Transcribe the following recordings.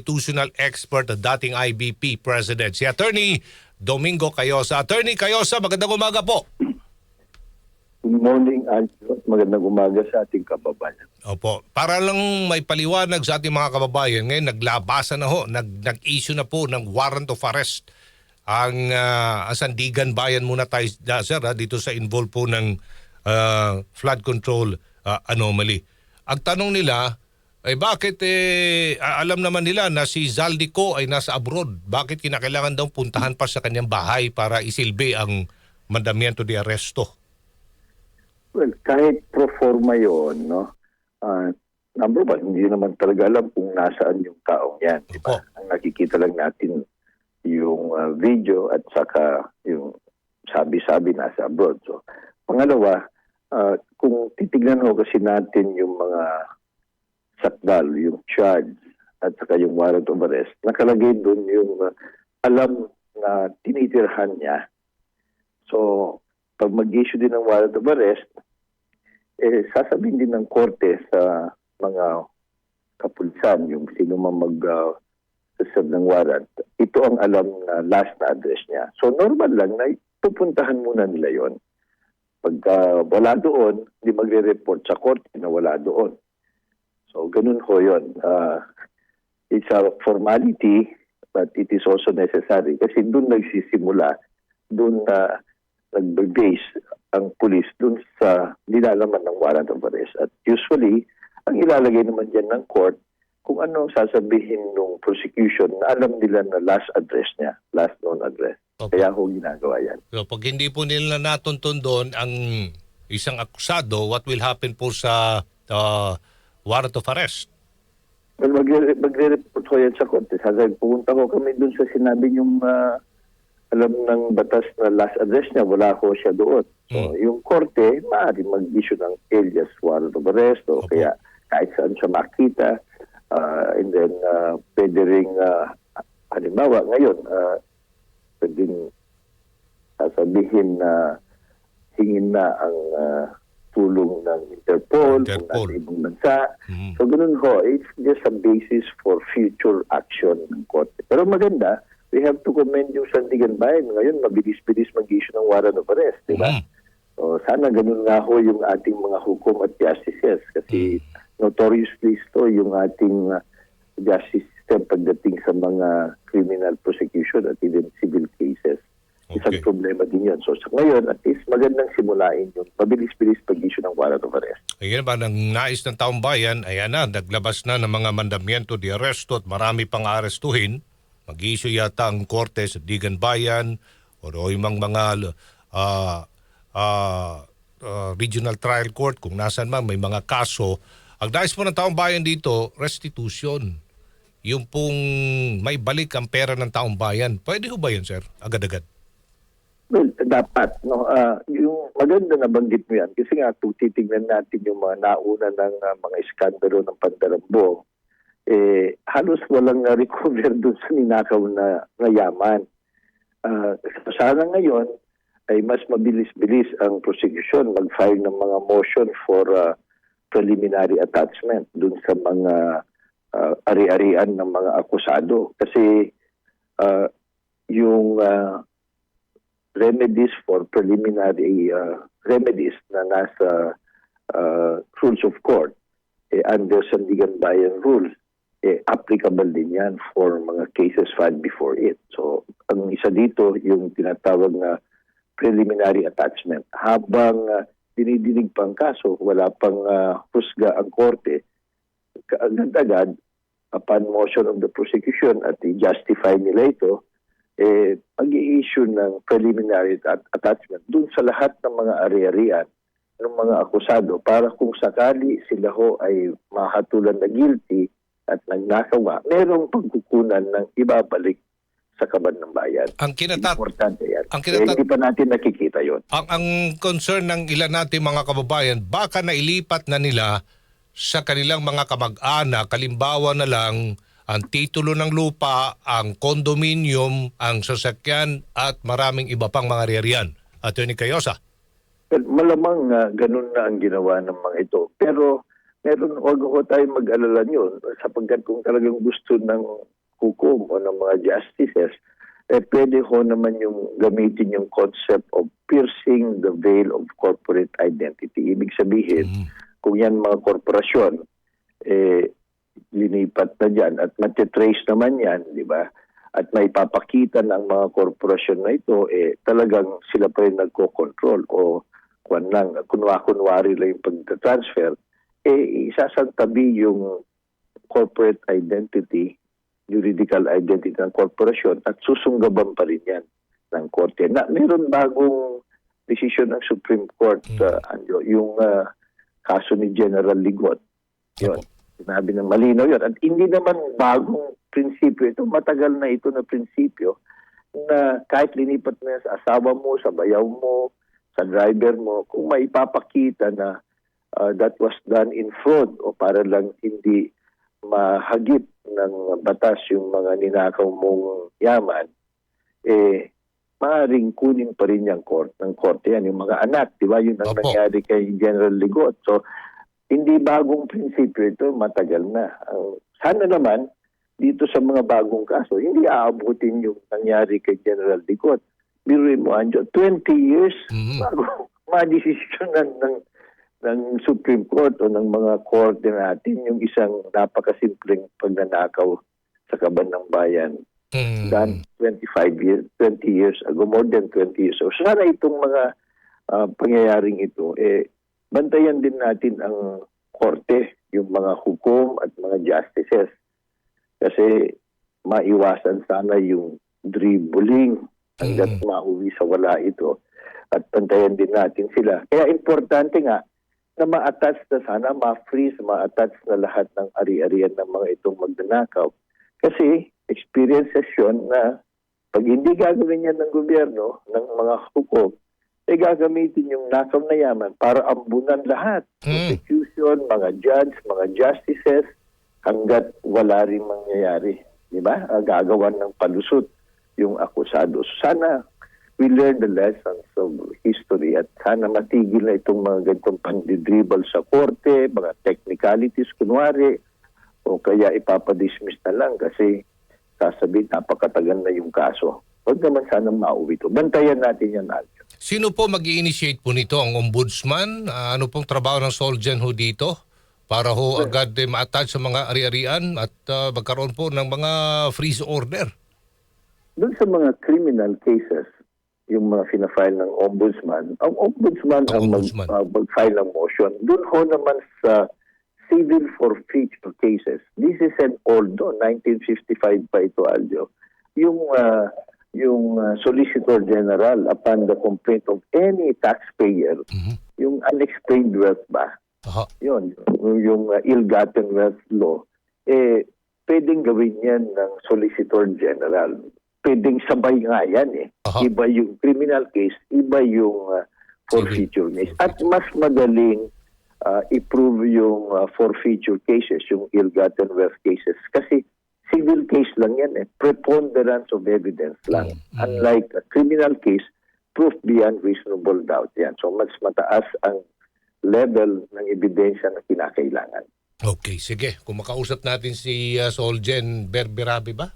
constitutional expert at dating IBP President, si Attorney Domingo Cayosa. Attorney Cayosa, magandang umaga po. Good morning, Aljo. Magandang umaga sa ating kababayan. Opo. Para lang may paliwanag sa ating mga kababayan, ngayon naglabasan na ho, nag-issue na po ng warrant of arrest ang Sandigan Bayan muna tayo, sir, dito sa involved po ng flood control anomaly. Ang tanong nila, bakit alam naman nila na si Zaldico ay nasa abroad? Bakit kinakailangan daw puntahan pa sa kanyang bahay para isilbi ang mandamiento de arresto? Well, kahit pro forma yun, no? Number one, hindi naman talaga alam kung nasaan yung taong yan. Diba? Ang nakikita lang natin yung video at saka yung sabi-sabi nasa abroad. So, pangalawa, kung titignan ho kasi natin yung mga sakdal, yung charge at saka yung warrant of arrest, nakalagay doon yung alam na tinitirhan niya. So, pag mag-issue din ng warrant of arrest, sasabihin din ng korte sa mga kapulisan, yung sino man mag-serve ng warrant, ito ang alam na last na address niya. So normal lang na pupuntahan muna nila yon. Pagka wala doon, hindi magre-report sa korte na wala doon. So ganun ho yun. It's a formality, but it is also necessary. Kasi doon nagsisimula, doon na nag-base ang pulis dun sa nilalaman ng warrant of arrest. At usually, ang ilalagay naman dyan ng court kung ano sasabihin ng prosecution na alam nila na last address niya, last known address. Okay. Kaya ho ginagawa yan. So, pag hindi po nila natuntun doon ang isang akusado, what will happen po sa warrant of arrest? Well, magre-report ko yan sa korte. Pupunta ko kami dun sa sinabi yung alam ng batas na last address niya, wala ko siya doon. So, yung korte, maaari mag-issue ng alias warrant of arrest o kaya kahit saan siya makita. And then, pwede rin, halimbawa, ngayon, pwedeng sasabihin na hingin na ang tulong ng Interpol, kung nasa ibang bansa. So, ganun ho, it's just a basis for future action ng korte. Pero maganda, we have to commend yung Sandigan Bayan. Ngayon, mabilis-bilis mag-issue ng warrant of arrest, di ba? So, sana ganun nga ho yung ating mga hukom at justices kasi notoriously ito yung ating justice system pagdating sa mga criminal prosecution at even civil cases. Isang problema din yun. So, sa ngayon, at least magandang simulain yung mabilis-bilis pag-issue ng warrant of arrest. Ayan ba, ng nais ng taong bayan, ayan na, naglabas na ng mga mandamiento de arresto at marami pang arestuhin. Mag-issue yata ang korte sa Sandigan Bayan o yung mga regional trial court kung nasan man may mga kaso. Ang nais po ng taong bayan dito, restitution. Yung pong may balik ang pera ng taong bayan. Pwede ho ba yan, sir? Agad-agad? Well, dapat. No? Yung maganda na banggit mo yan kasi nga kung titignan natin yung mga nauna ng mga iskandalo ng Pandarambo, halos walang recover doon sa ninakaw na yaman. Sana ngayon ay mas mabilis-bilis ang prosecution, mag-file ng mga motion for preliminary attachment doon sa mga ari-arian ng mga akusado. Kasi yung remedies for preliminary remedies na nasa rules of court under Sandigan Bayan rules, applicable din yan for mga cases filed before it. So, ang isa dito, yung tinatawag na preliminary attachment. Habang dinidinig pang kaso, wala pang husga ang korte, agad-agad, upon motion of the prosecution at i-justify nila ito, mag-i-issue ng preliminary attachment dun sa lahat ng mga ari-arian ng mga akusado para kung sakali sila ho ay mahatulan na guilty at nagnakawa, merong pagkukunan ng ibabalik sa kaban ng bayan. Importante yan. Hindi pa natin nakikita yon. Ang concern ng ilan nating mga kababayan, baka nailipat na nila sa kanilang mga kamag-anak, kalimbawa na lang ang titulo ng lupa, ang condominium, ang sasakyan at maraming iba pang mga riyariyan. Attorney Cayosa. Malamang ganun na ang ginawa ng mga ito. Pero wag ho tayo mag-alala yun sapagkat kung talagang gusto ng hukom o ng mga justices, pwede ho naman yung gamitin yung concept of piercing the veil of corporate identity. Ibig sabihin, kung yan mga korporasyon, linipat na dyan at matitrace naman yan, di ba? At may papakita ng mga korporasyon na ito, talagang sila pa rin nagko-control o kunwari lang yung pag-transfer, isasantabi yung corporate identity, juridical identity ng korporasyon at susunggaban pa rin yan ng korte. Meron bagong desisyon ng Supreme Court, yung kaso ni General Ligot. Yun. Sinabi ng malinaw yun. At hindi naman bagong prinsipyo ito. Matagal na ito na prinsipyo na kahit linipat mo yan sa asawa mo, sa bayaw mo, sa driver mo, kung maipapakita na that was done in fraud o para lang hindi mahagip ng batas yung mga ninakaw mong yaman, maaaring kunin pa rin ng korte yan, yung mga anak, di ba? Yun ang nangyari kay General Ligot. So, hindi bagong prinsipyo ito, matagal na. Sana naman, dito sa mga bagong kaso, hindi aabutin yung nangyari kay General Ligot. Biruin mo, Anjo, 20 years bago ma-desisyon ng Supreme Court o ng mga korte natin yung isang napakasimpleng pagnanakaw sa kaban ng bayan. Done 20 years ago, more than 20 years. So sana itong mga pangyayaring ito, bantayan din natin ang korte, yung mga hukom at mga justices. Kasi maiwasan sana yung dribbling hanggat mauwi sa wala ito. At bantayan din natin sila. Kaya importante nga na ma-attach na sana, ma-freeze, ma-attach na lahat ng ari-arian ng mga itong magnanakaw. Kasi experiences yun na pag hindi gagawin yan ng gobyerno, ng mga hukom, gagamitin yung nakaw na yaman para ambunan lahat. Prosecution, mga judge, mga justices, hanggat wala rin mangyayari. Diba? Gagawan ng palusot yung akusado. Sana we learn the lessons of history at sana matigil na itong mga ganitong pandidribble sa korte, mga technicalities kunwari, o kaya ipapadismiss na lang kasi sasabihin napakatagal na yung kaso. Huwag naman sana mauwi ito. Bantayan natin yan, Aljo. Sino po mag-i-initiate po nito? Ang ombudsman? Ano pong trabaho ng Solgen ho dito? Para ho agad ma-attach sa mga ari-arian at magkaroon po ng mga freeze order? Doon sa mga criminal cases, yung mga fina-file ng ombudsman, ang ombudsman ang mag-file ng motion. Doon ho naman sa civil forfeiture cases, this is an old, 1955 pa ito, Aljo. Yung Solicitor General upon the complaint of any taxpayer, yung unexplained wealth ba? Yun, yung ill-gotten wealth law, pwedeng gawin yan ng Solicitor General. Pwedeng sabay nga yan Iba yung criminal case, iba yung forfeiture case. At mas madaling i-prove yung forfeiture cases, yung ill-gotten wealth cases. Kasi civil case lang yan preponderance of evidence lang. Unlike a criminal case, proof beyond reasonable doubt yan. So mas mataas ang level ng ebidensya na kinakailangan. Okay, sige. Kung makausap natin si Solgen Berberabi ba,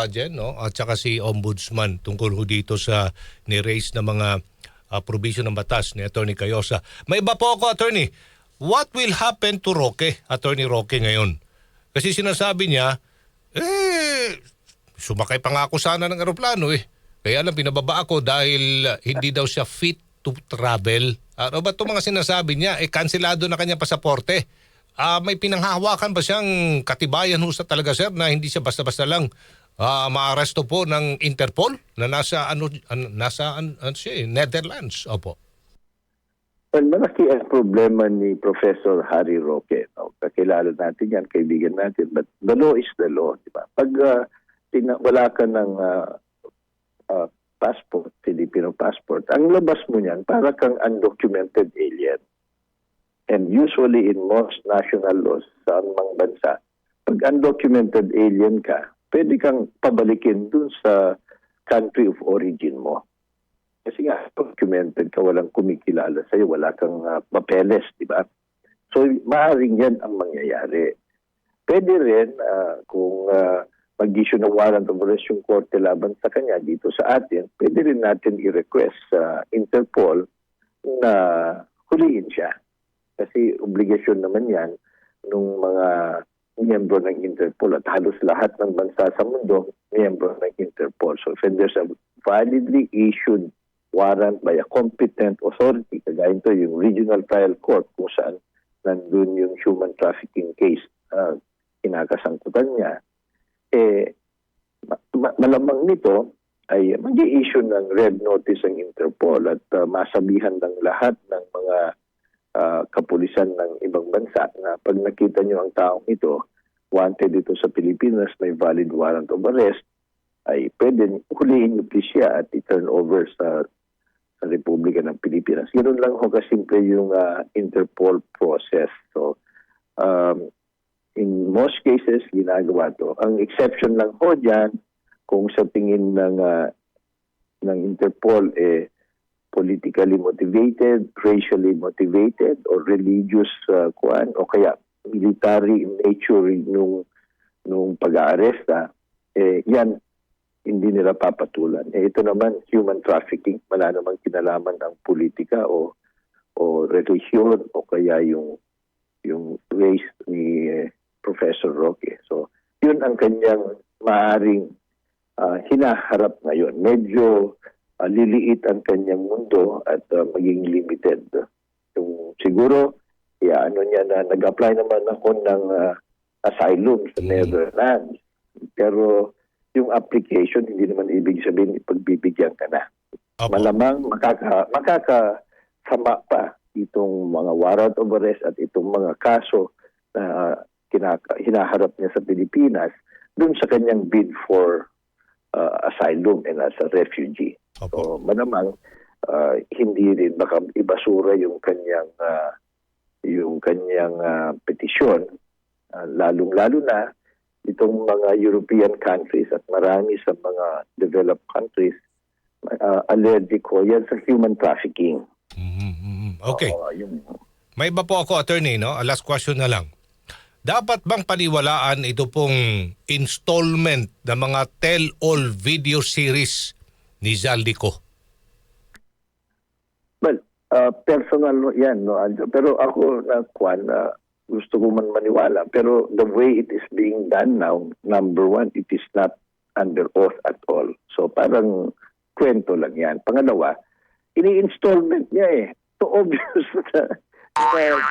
Jen, no? At saka si Ombudsman tungkol ho dito sa ni-raise na mga provision ng batas ni Attorney Cayosa. May iba po ako, Attorney. What will happen to Roque, Attorney Roque ngayon? Kasi sinasabi niya, sumakay pa nga ako sana ng aeroplano Kaya lang pinababa ako dahil hindi daw siya fit to travel. Ano ba itong mga sinasabi niya? Kanselado na kanya pasaporte. May pinanghahawakan ba siyang katibayan sa talaga, sir, na hindi siya basta-basta lang maaresto po ng Interpol na nasa Netherlands? Opo. Well, malaki ang problema ni Professor Harry Roque. Kakilala natin yan, kaibigan natin. But the law is the law. Diba? Pag wala ka ng passport, Filipino passport, ang labas mo niyan, para kang undocumented alien. And usually in most national laws sa anumang bansa, pag undocumented alien ka, pwede kang pabalikin dun sa country of origin mo. Kasi nga, documented ka, walang kumikilala sa'yo, wala kang papeles, di ba? So, maaaring yan ang mangyayari. Pwede rin kung mag-issue ng warrant of arrest yung korte laban sa kanya dito sa atin, pwede rin natin i-request sa Interpol na huliin siya. Kasi obligasyon naman yan ng mga miyembro ng Interpol at halos lahat ng bansa sa mundo miyembro ng Interpol. So if there's a validly issued warrant by a competent authority, kagaya ito yung Regional Trial Court kung saan nandun yung human trafficking case kinakasangkutan niya, malamang nito ay mag-i-issue ng red notice ang Interpol at masabihan ng lahat ng mga kapulisan ng ibang bansa na pag nakita nyo ang taong ito, wanted dito sa Pilipinas, may valid warrant of arrest, ay pwede huliin nyo please siya at i-turn over sa Republika ng Pilipinas. Ganoon lang ho kasimple yung Interpol process. So, in most cases, ginagawa to. Ang exception lang ho dyan, kung sa tingin ng Interpol, politically motivated, racially motivated, or religious o kaya military in nature nung pag-aaresta, yan, hindi nila papatulan. Ito naman, human trafficking, wala namang kinalaman ang politika o religion o kaya yung race ni Professor Roque. So, yun ang kanyang maaring hinaharap ngayon. Medyo liliit ang kanyang mundo at maging limited. Yung siguro, niya na nag-apply naman ako ng asylum sa Netherlands. Pero yung application, hindi naman ibig sabihin ipagbibigyan ka na. Opo. Malamang makakasama pa itong mga warrant of arrest at itong mga kaso na hinaharap niya sa Pilipinas dun sa kanyang bid for asylum and as a refugee. Opo. So, malamang hindi rin baka ibasura yung kanyang petisyon, lalong-lalo na itong mga European countries at marami sa mga developed countries allergic ko yan sa human trafficking. Okay. May iba po ako, attorney, no? Last question na lang. Dapat bang paniwalaan ito pong installment ng mga tell-all video series ni Zaldico? Well, personal yan, no, Aljo. Pero ako gusto ko man maniwala. Pero the way it is being done now, number one, it is not under oath at all. So parang kwento lang yan. Pangalawa, ini-installment niya eh. So obvious na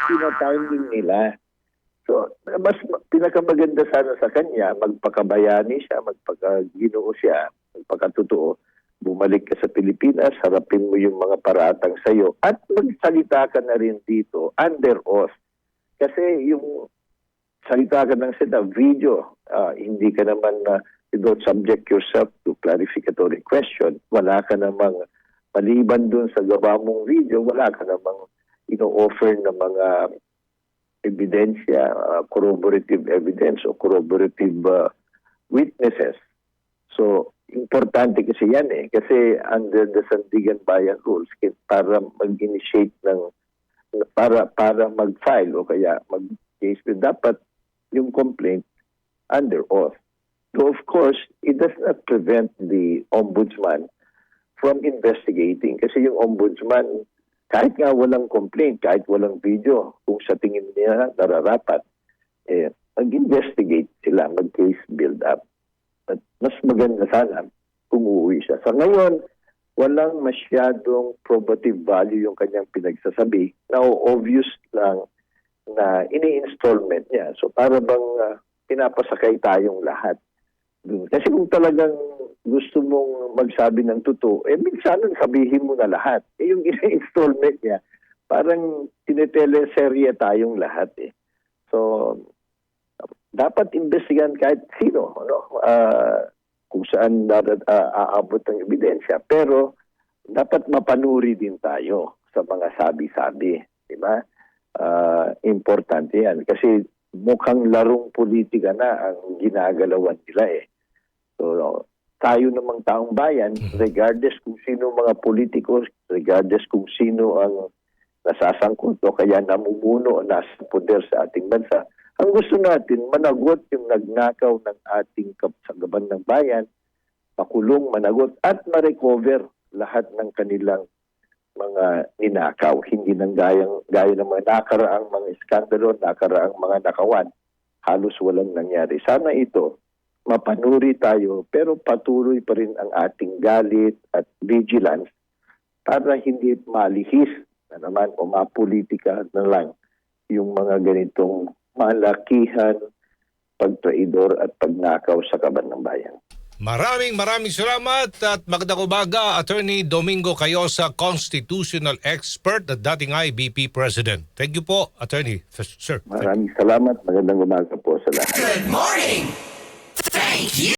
pinatiming nila. So mas pinakamaganda sana sa kanya, magpakabayani siya, magpakaginoo siya, magpakatotoo. Bumalik ka sa Pilipinas, harapin mo yung mga paratang sa'yo at magsalita ka na rin dito under oath. Kasi yung salita ka ng video, hindi ka naman you don't subject yourself to clarificatory question. Wala ka namang, maliban dun sa gawa mong video, wala ka namang ino-offer na mga ebidensya, corroborative evidence o corroborative witnesses. So, importante kasi yan eh. Kasi under the Sandigan Bayan Rules, para mag-initiate para mag-file o kaya mag-case, dapat yung complaint under oath. So of course, it does not prevent the ombudsman from investigating kasi yung ombudsman, kahit nga walang complaint, kahit walang video, kung sa tingin niya nararapat, mag-investigate sila, mag-case build up. At mas maganda sana kung uuwi siya. Sa ngayon, walang masyadong probative value yung kanyang pinagsasabi. Now, obvious lang na ini-installment niya. So, para bang pinapasakay tayong lahat dun. Kasi kung talagang gusto mong magsabi ng totoo, minsan sabihin mo na lahat. Yung ini-installment niya, parang tineteleserye tayong lahat eh. So, dapat investigan kahit sino, kung saan aabot ng ebidensya. Pero dapat mapanuri din tayo sa mga sabi-sabi. Diba? Importante yan. Kasi mukhang larong politika na ang ginagalawan nila eh. So, tayo namang taong bayan, regardless kung sino mga politiko, regardless kung sino ang nasasangkot o kaya namumuno o nasa poder sa ating bansa, Ang gusto natin, managot yung nagnakaw ng ating kasagaban ng bayan, makulong, managot, at ma-recover lahat ng kanilang mga ninakaw. Hindi nang gaya ng mga nakaraang mga iskandalo, nakaraang mga nakawan. Halos walang nangyari. Sana ito, mapanuri tayo, pero patuloy pa rin ang ating galit at vigilance para hindi malihis na naman o mapolitika na lang yung mga ganitong malakihan, pagtraidor at pagnakaw sa kaban ng bayan. Maraming salamat at magandang umaga, Attorney Domingo Cayosa, constitutional expert at dating IBP President. Thank you po, Attorney. Sir. Maraming salamat. Magandang umaga po sa lahat. Good morning. Thank you.